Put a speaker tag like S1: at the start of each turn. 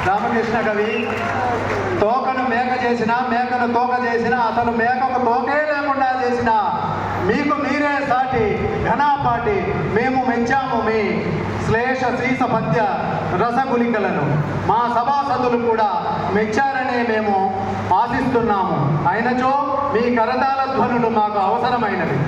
S1: రామకృష్ణ కవి తోకను మేక చేసిన, మేకను తోక చేసిన, అసలు మేకకు తోకే లేకుండా చేసిన మీకు మీరే సాటి ఘనాపాటి మేము మెచ్చాము మీ శ్లేష శ్రీస పద్య రసగులికలను. మా సభాసదులు కూడా మెచ్చారనే మేము ఆశిస్తున్నాము. అయినచో మీ కరతాళ ధ్వనులు మాకు అవసరమైనవి.